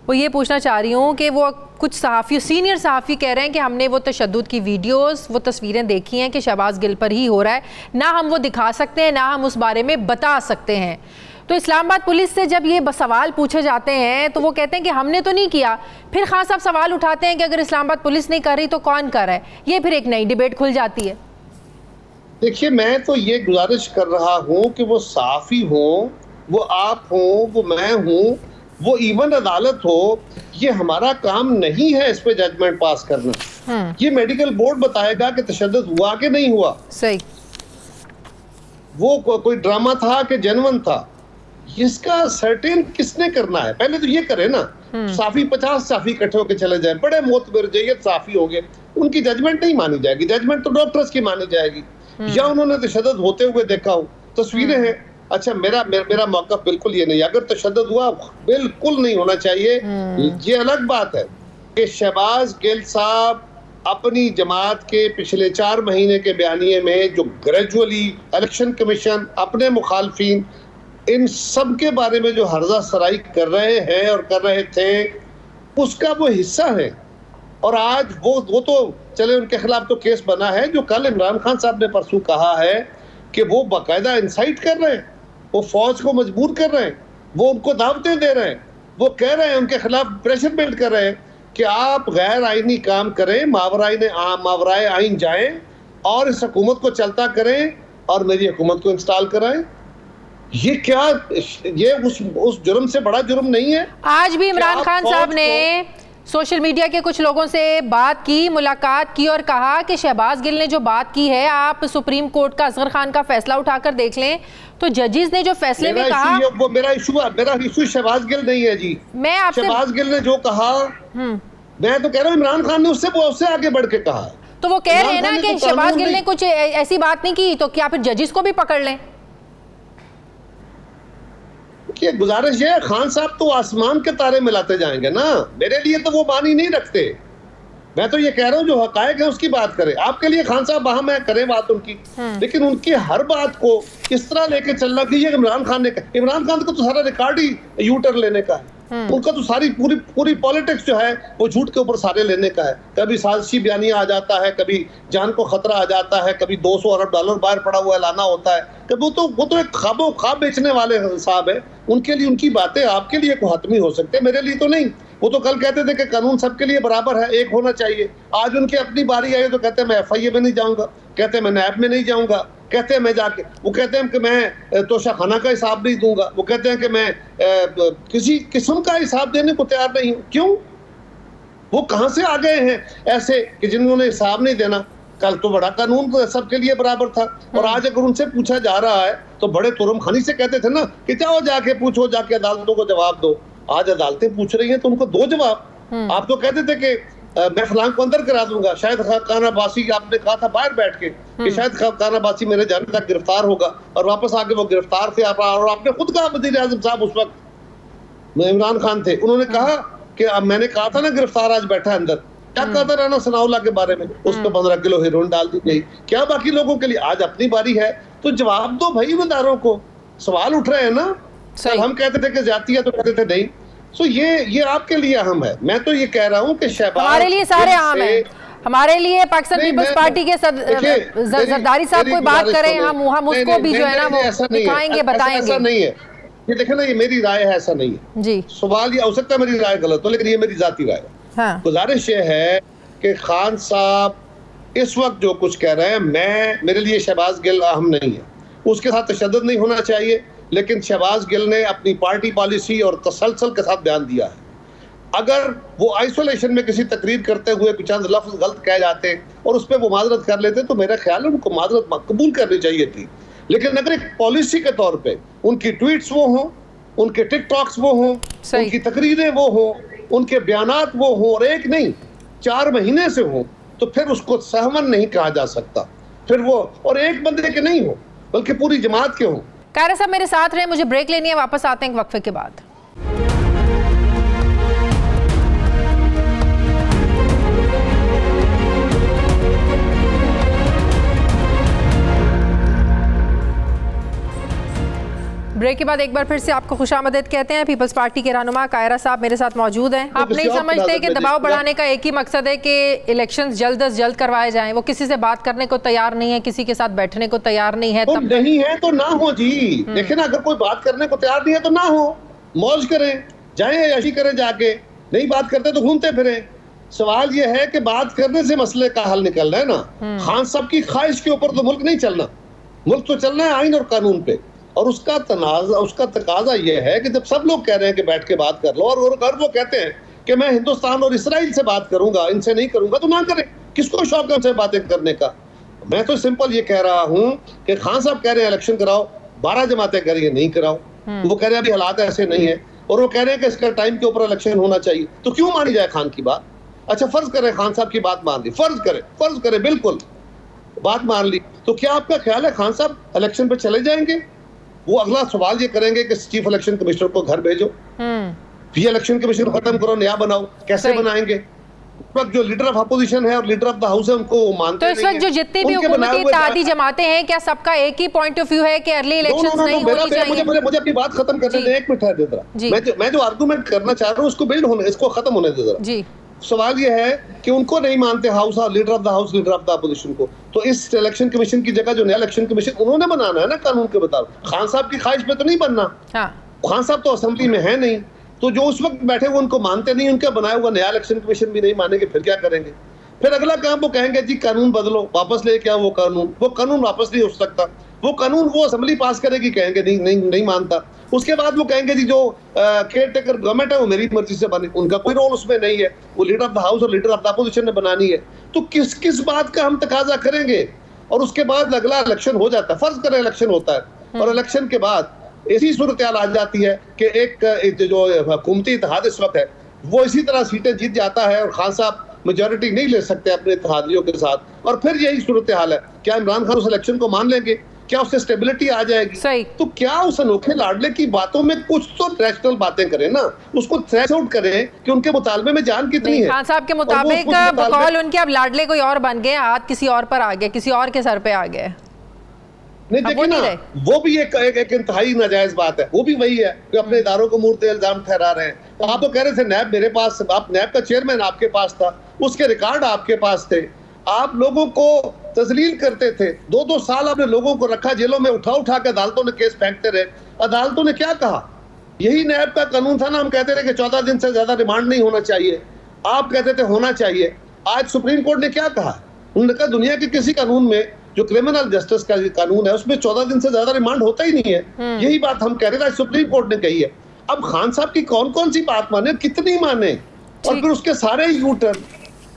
वो ये पूछना चाह रही हूँ कि वो कुछ सहाफ़ी, सीनियर सहाफ़ी कह रहे हैं कि हमने वो तशद्दुद की वीडियोस, वो तस्वीरें देखी हैं कि शहबाज गिल पर ही हो रहा है, ना हम वो दिखा सकते हैं ना हम उस बारे में बता सकते हैं। तो इस्लामाबाद पुलिस से जब ये सवाल पूछे जाते हैं तो वो कहते हैं कि हमने तो नहीं किया। फिर खान साहब सवाल उठाते हैं कि अगर इस्लामाबाद पुलिस नहीं कर रही तो कौन कर रहा है। ये फिर एक नई डिबेट खुल जाती है। देखिए, मैं तो ये गुजारिश कर रहा हूँ कि वो सहाफ़ी हों, वो आप हों, वो मैं हूँ, वो इवन अदालत हो, ये हमारा काम नहीं है इस पे जजमेंट पास करना। ये मेडिकल बोर्ड बताएगा कि तशद्दुद हुआ कि नहीं हुआ, सही, वो कोई ड्रामा था कि जेन्युइन था, इसका सर्टेन किसने करना है? पहले तो ये करे ना। साफी 50 साफी इकट्ठे होकर चले जाए, बड़े मोतबर जय्यद साफी हो गए, उनकी जजमेंट नहीं मानी जाएगी, जजमेंट तो डॉक्टर्स की मानी जाएगी। या उन्होंने तशद्दुद होते हुए देखा हो, तस्वीरें हैं। अच्छा, मेरा मौक़िफ़ बिल्कुल ये नहीं, अगर तशद्दुद हुआ बिल्कुल नहीं होना चाहिए। ये अलग बात है कि शहबाज गिल साहब अपनी जमात के पिछले 4 महीने के बयानिए में जो ग्रेजुअली इलेक्शन कमीशन, अपने मुखालफिन, इन सब के बारे में जो हर्जा सराई कर रहे हैं और कर रहे थे, उसका वो हिस्सा है। और आज वो तो चले, उनके खिलाफ तो केस बना है। जो कल इमरान खान साहब ने परसों कहा है कि वो बाकायदा इंसाइट कर रहे हैं, वो फौज को मजबूर कर रहे हैं, वो उनको दावतें दे रहे हैं, वो कह रहे हैं, उनके खिलाफ प्रेशर बिल्ड कर रहे हैं कि आप गैर आईनी काम करें, मावराए आइन जाएं और इस हुकूमत को चलता करें और मेरी हुकूमत को इंस्टॉल कराएं। ये क्या, ये उस जुर्म से बड़ा जुर्म नहीं है? आज भी इमरान खान साहब ने सोशल मीडिया के कुछ लोगों से बात की, मुलाकात की और कहा कि शहबाज गिल ने जो बात की है, आप सुप्रीम कोर्ट का असगर खान का फैसला उठाकर देख लें, तो जजेस ने जो फैसले में कहा, वो मेरा इशू शहबाज गिल नहीं है जी। मैं आपसे, शहबाज गिल ने जो कहा, मैं तो कह रहा हूँ इमरान खान ने उससे आगे बढ़ के कहा। तो वो कह रहे हैं ना कि शहबाज गिल ने कुछ ऐसी बात नहीं की, तो क्या फिर जजेस को भी पकड़ लें? कि गुजारिश है, खान साहब तो आसमान के तारे मिलाते जाएंगे ना, मेरे लिए तो वो मानी नहीं रखते। मैं तो ये कह रहा हूँ जो हकायक है उसकी बात करें। आपके लिए खान साहब वहां मैं करें बात उनकी, लेकिन उनकी हर बात को इस तरह लेके चलना कि ये इमरान खान का तो सारा रिकॉर्ड ही यूटर लेने का है। उनका तो सारी पूरी पॉलिटिक्स जो है वो झूठ के ऊपर सारे लेने का है। कभी साजिशी बयानिया आ जाता है, कभी जान को खतरा आ जाता है, कभी 200 अरब डॉलर बाहर पड़ा हुआ लाना होता है, कभी वो तो एक ख्वाब बेचने वाले साहब है। उनके लिए उनकी बातें आपके लिए को हतमी हो सकते हैं, मेरे लिए तो नहीं। वो तो कल कहते थे कि कानून सबके लिए बराबर है, एक होना चाहिए। आज उनकी अपनी बारी आई तो कहते हैं मैं FIA में नहीं जाऊंगा, कहते हैं मैं नैब में नहीं जाऊंगा, कहते हैं मैं जाके, वो कहते हैं कि मैं तोशाखाना का हिसाब नहीं दूंगा, वो कहते हैं कि मैं किसी किस्म का हिसाब देने को तैयार नहीं हूं। क्यों? वो कहां से आ गए हैं ऐसे कि जिन्होंने हिसाब नहीं देना? कल तो बड़ा कानून सबके लिए बराबर था, और आज अगर उनसे पूछा जा रहा है तो बड़े तुरम खानी से कहते थे ना कि जाओ जाके पूछो, जाके अदालतों को जवाब दो। आज अदालतें पूछ रही हैं तो उनको दो जवाब। आप तो कहते थे कि मैं फलां को अंदर करा दूंगा, शायद खान अब्बासी, आपने कहा था बाहर बैठ के कि शायद खान अब्बासी मेरे जाने तक गिरफ्तार होगा, और वापस आके वो गिरफ्तार थे। और आपने खुद कहा, वज़ीर आज़म साहब उस वक्त इमरान खान थे, उन्होंने कहा कि अब मैंने कहा था ना गिरफ्तार आज बैठा है अंदर। क्या कहा था राना सनाउल्लाह के बारे में? उस पर 15 किलो हेरोइन डाल दी गई। क्या बाकी लोगों के लिए? आज अपनी बारी है तो जवाब दो भाई उम्मीदवारों को। सवाल उठ रहे हैं ना, हम कहते थे कि जाती है तो कहते थे नहीं। सो ये आपके लिए अहम है। मैं तो ये कह रहा हूँ कि शहबाज, हमारे लिए सारे अहम है। हमारे लिए पाकिस्तान पीपल्स पार्टी के जरदारी साहब कोई बात करें, हम उसको भी जो है ना वो दिखाएंगे, बताएंगे। ऐसा नहीं है, ये देखे ना, ये मेरी राय है, ऐसा नहीं है जी। सवाल ये हो सकता है मेरी राय गलत हो, लेकिन ये मेरी जाती राय है। हाँ। गुजारिश ये है कि खान साहब इस वक्त जो कुछ कह रहे हैं, मेरे लिए शहबाज गिल अहम नहीं है, उसके साथ तशद्दुद नहीं होना चाहिए, लेकिन शहबाज गिल ने अपनी पार्टी पॉलिसी और तसलसल के साथ बयान दिया है। अगर वो आइसोलेशन में किसी तकरीर करते हुए कुछ चंद लफ्ज गलत कह जाते और उस पर वो माजरत कर लेते तो मेरा ख्याल है उनको माजरत कबूल करनी चाहिए थी। लेकिन अगर एक पॉलिसी के तौर पे उनकी ट्वीट्स वो हों, उनके टिकटॉक्स वो हों, उनकी तकरीरें वो हों, उनके बयानात वो हों, और एक नहीं 4 महीने से हों, तो फिर उसको सहमन नहीं कहा जा सकता। फिर वो और एक बंदे के नहीं हो बल्कि पूरी जमात के हों। कायरा साहब मेरे साथ रहे, मुझे ब्रेक लेनी है, वापस आते हैं एक वक्फे के बाद। ब्रेक ब्रेक के बाद एक बार फिर से आपको खुशामदीद कहते हैं। पीपल्स पार्टी के रहनुमा कायरा साहब मेरे साथ मौजूद हैं। आप नहीं समझते कि दबाव बढ़ाने का एक ही मकसद है कि इलेक्शंस जल्द अज जल्द करवाए जाएं? वो किसी से बात करने को तैयार नहीं है, किसी के साथ बैठने को तैयार नहीं है। तब नहीं है तो ना हो जी। देखिए ना, अगर कोई बात करने को तैयार नहीं है तो ना हो, मौज करें, जाएं ऐसी करें, जाके नहीं बात करते तो घूमते फिरें। सवाल ये है कि बात करने से मसले का हल निकल रहा है ना। खान साहब की ख्वाहिश के ऊपर तो मुल्क नहीं चलना, मुल्क तो चलना है आइन और कानून पे। और उसका तकाजा यह है कि जब सब लोग कह रहे हैं कि बैठ के बात कर लो, और अगर वो कहते हैं कि मैं हिंदुस्तान और इसराइल से बात करूंगा, इनसे नहीं करूंगा, तो ना करें। किसको शौक है उनसे बातें करने का? मैं तो सिंपल ये कह रहा हूं कि खान साहब कह रहे हैं इलेक्शन कराओ, 12 जमातें कह रही है नहीं कराओ। वो कह रहे हैं अभी हालात ऐसे नहीं है, और वो कह रहे हैं कि इसका टाइम के ऊपर इलेक्शन होना चाहिए। तो क्यों मानी जाए खान की बात? अच्छा, फर्ज करें खान साहब की बात मान ली, फर्ज करें बिल्कुल बात मान ली, तो क्या आपका ख्याल है खान साहब इलेक्शन पे चले जाएंगे? वो अगला सवाल ये करेंगे कि चीफ इलेक्शन कमिश्नर को घर भेजो, ये इलेक्शन कमिश्नर खत्म करो, नया बनाओ। कैसे बनाएंगे? जो लीडर ऑफ अपोजिशन है और लीडर ऑफ द हाउस है उनको मानते तो इस वक्त जो जितनी भी हुकूमती इत्तेहादी जमातें हैं, क्या सबका एक ही पॉइंट ऑफ व्यू है कि अर्ली इलेक्शंस नहीं होनी चाहिए? मुझे अपनी बात खत्म करने दे, एक मिनट है दे जरा। मैं जो आर्गुमेंट करना चाह रहा हूँ उसको बिल्ड होने, इसको खत्म होने दे जरा जी। सवाल ये है कि उनको नहीं मानते house, leader of the house, leader of the opposition को। तो इस इलेक्शन कमीशन की जगह जो नया इलेक्शन कमीशन उन्होंने बनाना है ना कानून के मुताबिक। खान साहब की ख्वाहिश पे तो नहीं बनना। खान साहब तो असेंबली में है नहीं, तो जो उस वक्त बैठे हुए उनको मानते नहीं, उनका बनाया हुआ नया इलेक्शन कमीशन भी नहीं मानेंगे, फिर क्या करेंगे? फिर अगला काम वो कहेंगे जी कानून बदलो, वापस लेके आओ वो कानून वापस नहीं हो सकता। वो कानून वो असेंबली पास करेगी, कहेंगे नहीं मानता। उसके बाद वो कहेंगे जी जो केयर टेकर गवर्नमेंट है वो मेरी मर्जी से बने, उनका कोई रोल उसमें नहीं है, वो लीडर ऑफ द हाउस और लीडर ऑफ द अपोजिशन ने बनानी है। तो किस बात का हम तकाजा करेंगे? और उसके बाद अगला इलेक्शन हो जाता है, फर्ज करें इलेक्शन होता है, और इलेक्शन के बाद ऐसी सूरत हाल आ जाती है कि एक जो हुकूमती इत्तेहाद इस वक्त है वो इसी तरह सीटें जीत जाता है, और खान साहब मेजॉरिटी नहीं ले सकते अपने इत्तेहादियों के साथ, और फिर यही सूरत हाल है। क्या इमरान खान उस इलेक्शन को मान लेंगे? क्या उससे स्टेबिलिटी आ जाएगी? सही। तो क्या उस अनोखे लाडले की बातों में कुछ तो रैशनल बातें करें ना, उसको थ्रेश आउट करें कि उनके मुतालबे में जान कितनी है। खान साहब के मुताबिक बकौल उनके अब लाडले कोई और बन गए, हाथ किसी और पर आ गया, किसी और के सर पे आ गए। नहीं देखिए ना, वो भी एक इंतहाई नाजायज बात है। वो भी वही है कि अपने इदारों को मूर्ते इल्जाम ठहरा रहे हैं। तो आप तो कह रहे थे नैब मेरे पास, आप नैब का चेयरमैन आपके पास था, उसके रिकॉर्ड आपके पास थे, आप लोगों को तजलील करते थे। 2-2 साल आपने लोगों को रखा जेलों में, उठा के अदालतों ने केस फेंकते रहे। अदालतों ने क्या कहा? यही नैब का कानून था ना, हम कहते थे कि 14 दिन से ज्यादा रिमांड नहीं होना चाहिए, आप कहते थे होना चाहिए। आज सुप्रीम कोर्ट ने क्या कहा? उन्होंने कहा दुनिया के किसी कानून में, जो क्रिमिनल जस्टिस का कानून है, उसमें 14 दिन से ज्यादा रिमांड होता ही नहीं है। यही बात हम कह रहे थे, सुप्रीम कोर्ट ने कही है। अब खान साहब की कौन कौन सी बात माने, कितनी माने, और फिर उसके सारे यू टर्न,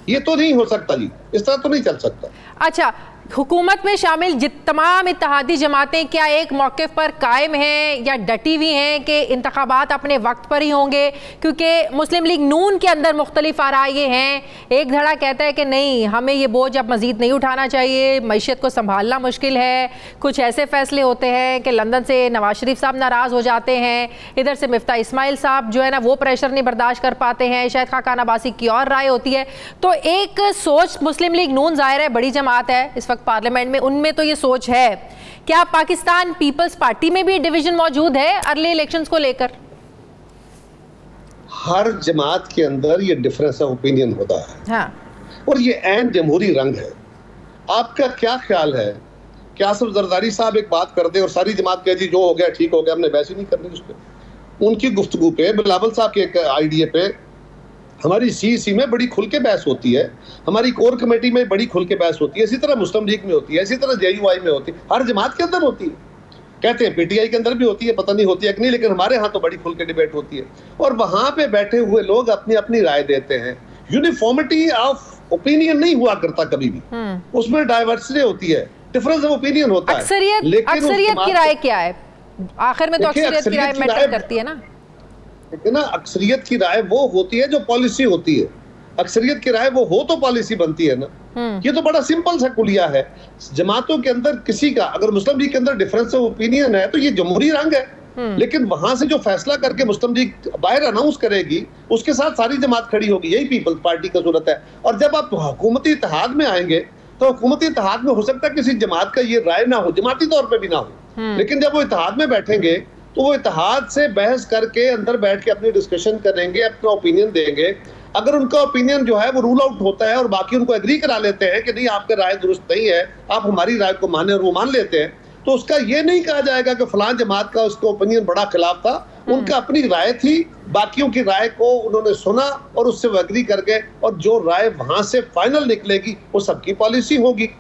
ये तो नहीं हो सकता जी, इस तरह तो नहीं चल सकता। अच्छा, हुकूमत में शामिल तमाम इत्तेहादी जमातें क्या एक मौके पर कायम हैं या डटी हुई हैं कि इंतखाबात अपने वक्त पर ही होंगे? क्योंकि मुस्लिम लीग नून के अंदर मुख्तलिफ आराय ये हैं। एक धड़ा कहता है कि नहीं, हमें ये बोझ अब मज़ीद नहीं उठाना चाहिए, मईशत को संभालना मुश्किल है। कुछ ऐसे फैसले होते हैं कि लंदन से नवाज शरीफ साहब नाराज़ हो जाते हैं, इधर से मिफ्ता इस्माइल साहब जो है ना वो प्रेशर नहीं बर्दाश्त कर पाते हैं, शायद खाकान अब्बासी की और राय होती है। तो एक सोच मुस्लिम लीग नून ज़ाहिर है बड़ी जमात है इस वक्त पार्लियामेंट में, उनमें तो ये सोच है। क्या पाकिस्तान पीपल्स पार्टी में भी डिवीजन मौजूद है अर्ली इलेक्शंस को लेकर? हर जमात के अंदर ये डिफरेंस ऑफ ओपिनियन होता है। हाँ। और ये ऐन जमहूरी रंग है। आपका क्या ख्याल है कि आसिफ जरदारी साहब एक बात कर दे और सारी जमात कह दी जो हो गया ठीक हो गया, हमने बहस ही नहीं करनी उस पर? उनकी गुफ्तगू पे, बिलावल साहब के एक आइडिया पे हमारी सीईसी में बड़ी खुल के बहस होती है, हमारी कोर कमेटी में बड़ी खुल के बहस होती है, इसी तरह मुस्लिम लीग में होती है, इसी तरह जेयूआई में होती है, हर जमात के अंदर होती है। कहते हैं पीटीआई के अंदर भी होती है, पता नहीं होती है कि नहीं, लेकिन हमारे यहाँ तो बड़ी खुल के डिबेट होती है। और वहां पे बैठे हुए लोग अपनी अपनी राय देते हैं। यूनिफॉर्मिटी ऑफ ओपिनियन नहीं हुआ करता कभी भी, उसमें डाइवर्सिटी होती है, डिफरेंस ऑफ ओपिनियन होता है। अक्सरियत की राय क्या है? आखिर में तो अक्सरियत की राय मैटर करती है ना। लेकिन ना अक्सरियत की राय वो होती है जो पॉलिसी होती है। अक्सरियत की राय वो हो तो पॉलिसी बनती है ना। ये तो बड़ा सिंपल सा कुलिया है। जमातों के अंदर किसी का, अगर मुस्लिम लीग के अंदर डिफरेंस ऑफ ओपिनियन है तो ये जमहूरी रंग है, लेकिन वहां से जो फैसला करके मुस्लिम लीग बाहर अनाउंस करेगी उसके साथ सारी जमात खड़ी होगी। यही पीपल्स पार्टी का सूरत है। और जब आप हुकूमती इत्तेहाद में आएंगे तो हुकूमती इत्तेहाद में हो सकता है किसी जमात का ये राय ना हो, जमाती तौर पर भी ना हो, लेकिन जब वो इत्तेहाद में बैठेंगे तो वो इत्तेहाद से बहस करके अंदर बैठ के अपनी डिस्कशन करेंगे, अपना ओपिनियन देंगे। अगर उनका ओपिनियन जो है वो रूल आउट होता है और बाकी उनको एग्री करा लेते हैं कि नहीं आपके राय दुरुस्त नहीं है, आप हमारी राय को माने, और वो मान लेते हैं, तो उसका ये नहीं कहा जाएगा कि फलां जमात का उसका ओपिनियन बड़ा खिलाफ था। उनका अपनी राय थी, बाकियों की राय को उन्होंने सुना और उससे वो एग्री कर गए, और जो राय वहां से फाइनल निकलेगी वो सबकी पॉलिसी होगी।